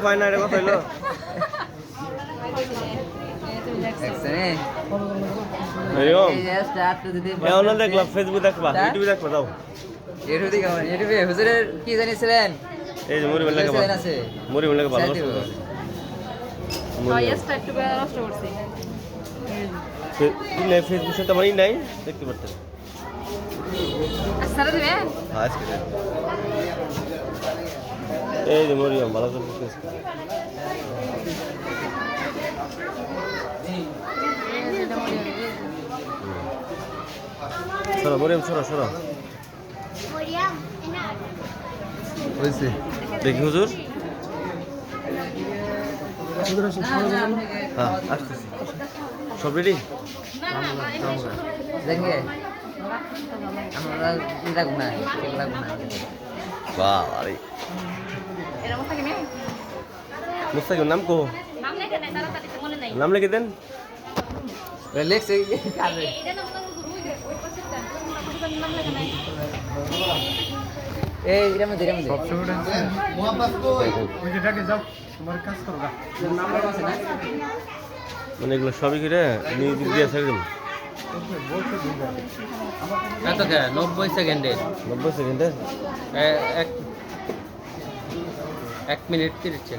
পায় না রে কথা হইলো দেখলাম ফেসবুক দেখবা ইউটিউবে দেখবা দাও ইউটিউবে হুজুরের কি জানিয়েছিলেন? এই যে মুড়ি বেলাকে আছে মুড়ি বেলাকে ভালো ফেসবুক সাথে আমারই নাই দেখতে পারতেন আজকে এই যে মরিয়াম ভালো করে সরো মরিয়াম সরো সরো হয়েছে দেখি হুজুর হ্যাঁ আসতেছি সব রেডি দেখে আমরা লাগবো না বাহ আরে মুস্তাকিম নাম কো নাম লিখে দেন লেখছে এই এর মধ্যে মানে এগুলো সবই করে নিয়ে দিয়ে থাকবেন কত 90 সেকেন্ডে 90 সেকেন্ডে 1 মিনিট 30 সেকেন্ড